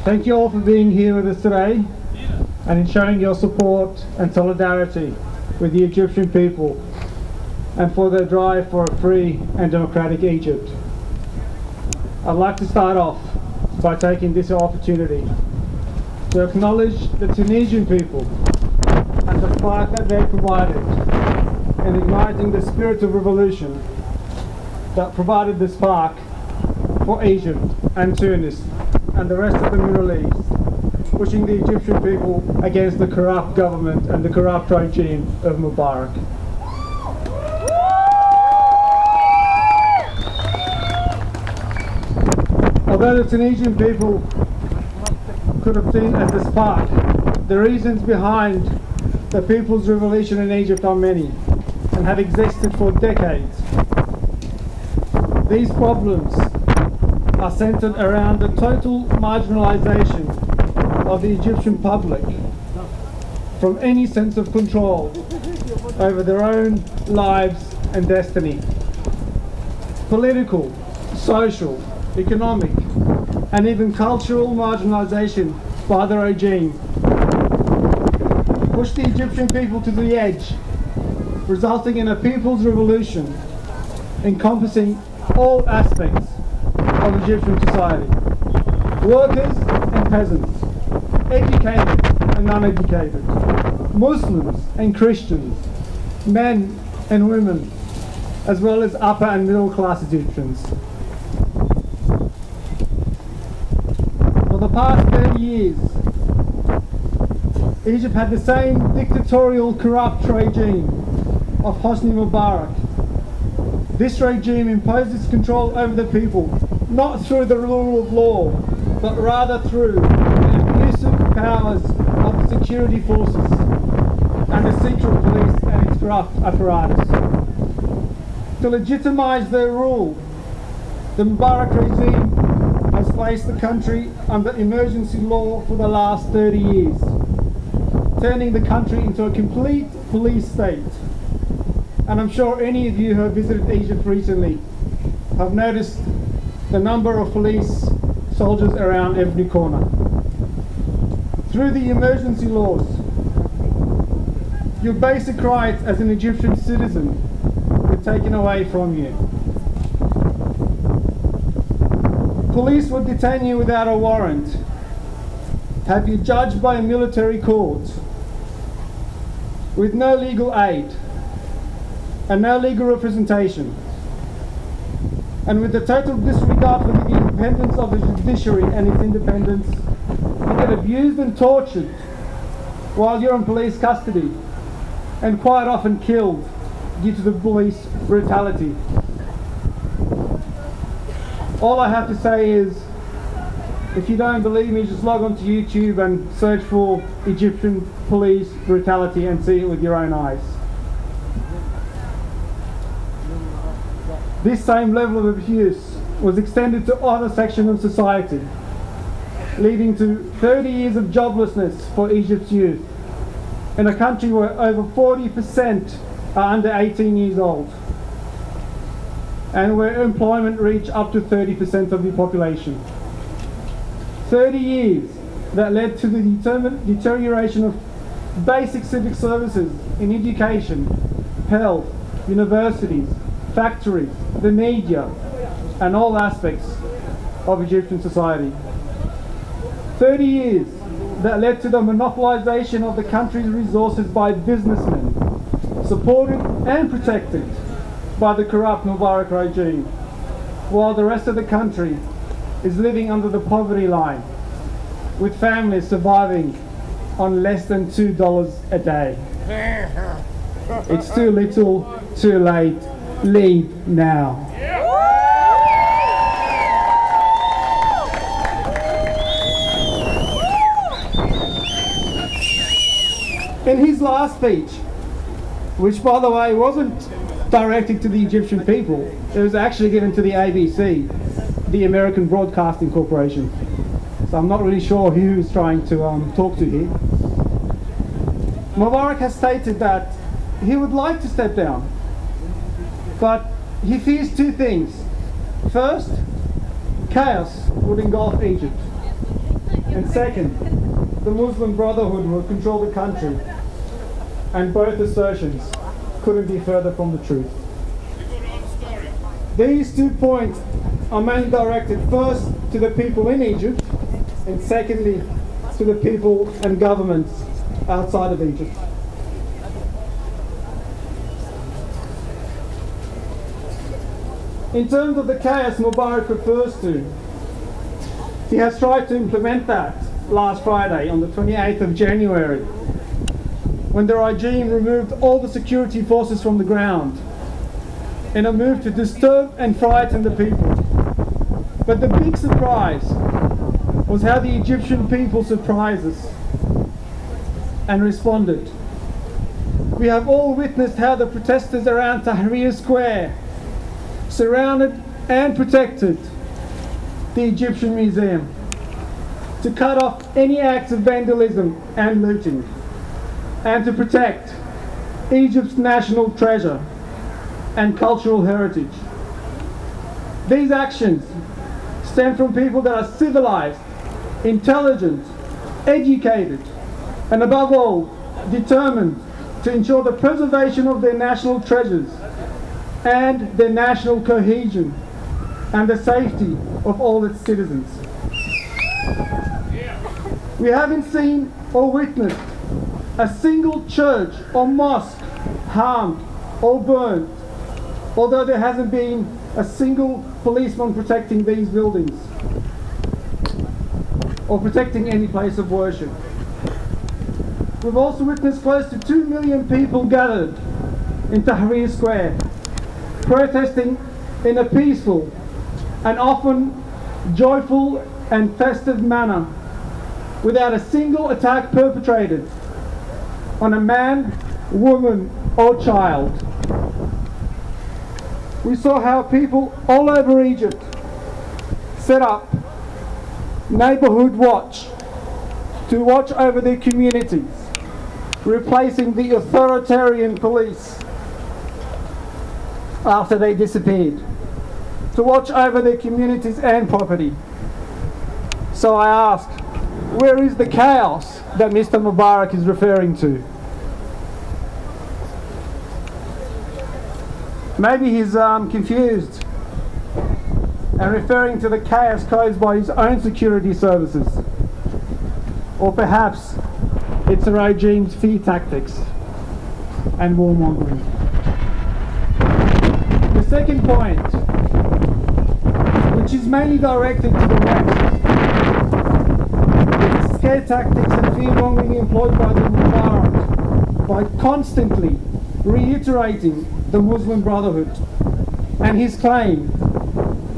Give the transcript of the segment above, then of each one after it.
Thank you all for being here with us today and in showing your support and solidarity with the Egyptian people and for their drive for a free and democratic Egypt. I'd like to start off by taking this opportunity to acknowledge the Tunisian people and the spark that they provided in igniting the spirit of revolution that provided the spark for Egypt and Tunis and the rest of the Middle East, pushing the Egyptian people against the corrupt government and the corrupt regime of Mubarak. Although the Tunisian people could have seen as the spark, the reasons behind the people's revolution in Egypt are many and have existed for decades. These problems are centered around the total marginalization of the Egyptian public from any sense of control over their own lives and destiny. Political, social, economic, and even cultural marginalization by the regime pushed the Egyptian people to the edge, resulting in a people's revolution encompassing all aspects of Egyptian society: workers and peasants, educated and non-educated, Muslims and Christians, men and women, as well as upper and middle class Egyptians. For the past 30 years, Egypt had the same dictatorial, corrupt regime of Hosni Mubarak. This regime imposed its control over the people, not through the rule of law, but rather through the abusive powers of the security forces and the secret police and its corrupt apparatus. To legitimize their rule, the Mubarak regime has placed the country under emergency law for the last 30 years, turning the country into a complete police state. And I'm sure any of you who have visited Egypt recently have noticed the number of police soldiers around every corner. Through the emergency laws, your basic rights as an Egyptian citizen were taken away from you. Police would detain you without a warrant, have you judged by a military court, with no legal aid and no legal representation, and with the total disregard for the independence of the judiciary and its independence. You get abused and tortured while you're in police custody, and quite often killed due to the police brutality. All I have to say is, if you don't believe me, just log on to YouTube and search for Egyptian police brutality and see it with your own eyes. This same level of abuse was extended to other sections of society, leading to 30 years of joblessness for Egypt's youth, in a country where over 40% are under 18 years old, and where employment reached up to 30% of the population. 30 years that led to the deterioration of basic civic services in education, health, universities, factories, the media, and all aspects of Egyptian society. 30 years that led to the monopolization of the country's resources by businessmen, supported and protected by the corrupt Mubarak regime, while the rest of the country is living under the poverty line, with families surviving on less than $2 a day. It's too little, too late. Leave now. In his last speech, which by the way wasn't directed to the Egyptian people, it was actually given to the ABC, the American Broadcasting Corporation. So I'm not really sure who he's trying to talk to here. Mubarak has stated that he would like to step down, but he fears two things. First, chaos would engulf Egypt. and second, the Muslim Brotherhood will control the country. And both assertions couldn't be further from the truth. These 2 points are mainly directed first to the people in Egypt and secondly to the people and governments outside of Egypt. In terms of the chaos Mubarak refers to, he has tried to implement that last Friday on the 28th of January, when the regime removed all the security forces from the ground in a move to disturb and frighten the people. But the big surprise was how the Egyptian people surprised us and responded. We have all witnessed how the protesters around Tahrir Square surrounded and protected the Egyptian Museum to cut off any acts of vandalism and looting, and to protect Egypt's national treasure and cultural heritage. These actions stem from people that are civilized, intelligent, educated, and above all, determined to ensure the preservation of their national treasures and their national cohesion and the safety of all its citizens. We haven't seen or witnessed a single church or mosque harmed or burned, although there hasn't been a single policeman protecting these buildings or protecting any place of worship. We've also witnessed close to 2 million people gathered in Tahrir Square, protesting in a peaceful and often joyful and festive manner, without a single attack perpetrated on a man, woman or child. We saw how people all over Egypt set up neighborhood watch to watch over their communities, replacing the authoritarian police after they disappeared, to watch over their communities and property. So I ask, where is the chaos that Mr. Mubarak is referring to? Maybe he's confused and referring to the chaos caused by his own security services. Or perhaps it's the regime's fear tactics and warmongering. The second point, which is mainly directed to the West, is the scare tactics and fear-mongering employed by the Mubarak by constantly reiterating the Muslim Brotherhood and his claim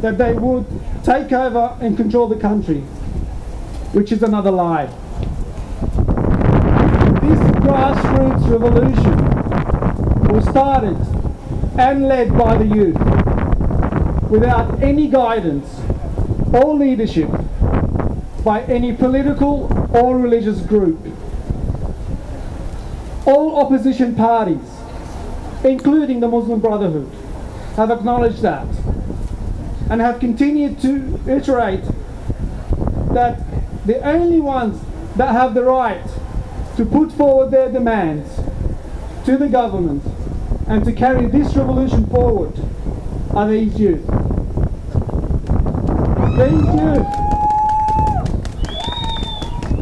that they would take over and control the country, which is another lie. This grassroots revolution was started and led by the youth without any guidance or leadership by any political or religious group. All opposition parties, including the Muslim Brotherhood, have acknowledged that and have continued to iterate that the only ones that have the right to put forward their demands to the government and to carry this revolution forward are these youth.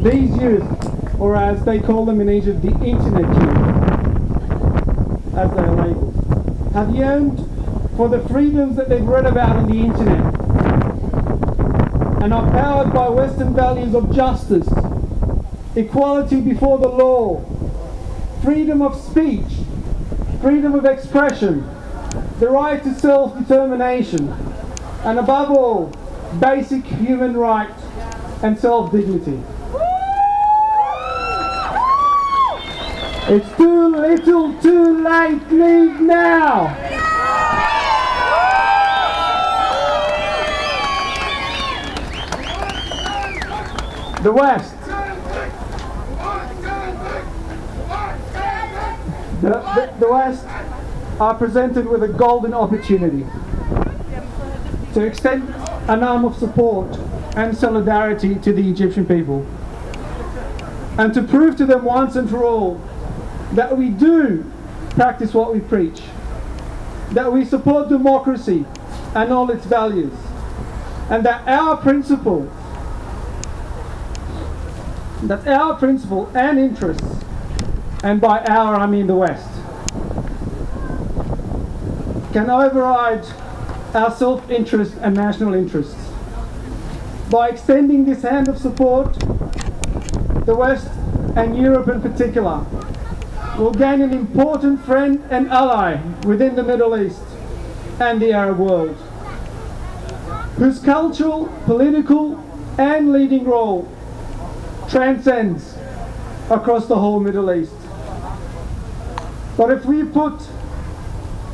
These youth, or as they call them in Egypt, the internet youth, as they are labelled, have yearned for the freedoms that they've read about on the internet and are powered by Western values of justice, equality before the law, freedom of speech, freedom of expression, the right to self-determination, and above all, basic human rights and self-dignity. It's too little, too late, leave now! The West. The West are presented with a golden opportunity to extend an arm of support and solidarity to the Egyptian people, and to prove to them once and for all that we do practice what we preach, that we support democracy and all its values, and that our principle and interests, and by our I mean the West, can override our self-interest and national interests. By extending this hand of support, the West, and Europe in particular, will gain an important friend and ally within the Middle East and the Arab world, whose cultural, political and leading role transcends across the whole Middle East. But if we put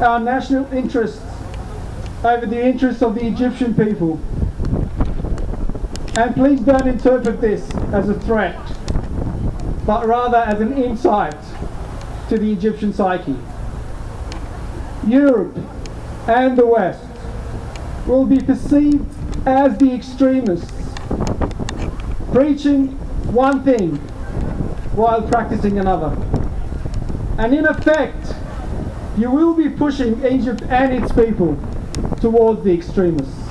our national interests over the interests of the Egyptian people, and please don't interpret this as a threat, but rather as an insight to the Egyptian psyche, Europe and the West will be perceived as the extremists, preaching one thing while practicing another. And in effect, you will be pushing Egypt and its people towards the extremists.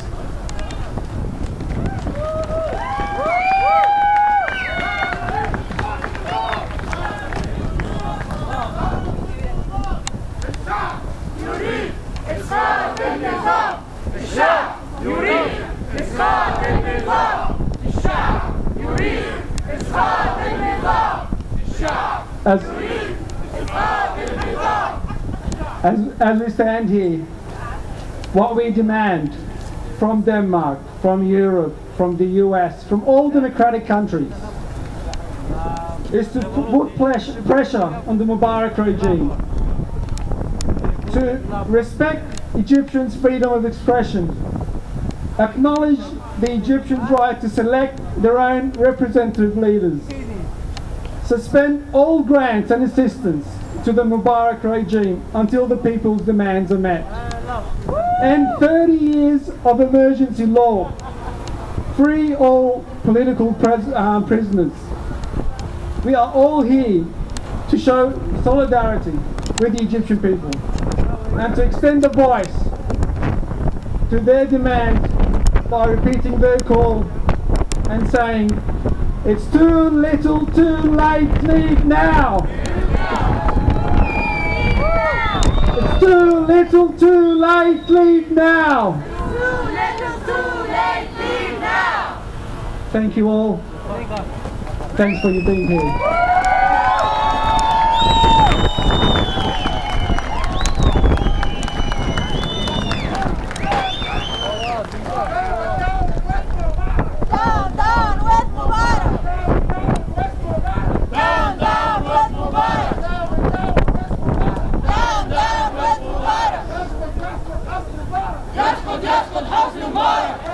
As we stand here, what we demand from Denmark, from Europe, from the US, from all democratic countries, is to put pressure on the Mubarak regime to respect Egyptians' freedom of expression, acknowledge the Egyptians' right to select their own representative leaders, suspend all grants and assistance to the Mubarak regime until the people's demands are met, end 30 years of emergency law, free all political prisoners. We are all here to show solidarity with the Egyptian people and to extend a voice to their demand by repeating their call and saying, "It's too little, too late, leave now! It's too little, too late, leave now!" Too little, too late, leave now! Thank you all. Thanks for you being here. يسقط حسن مبارك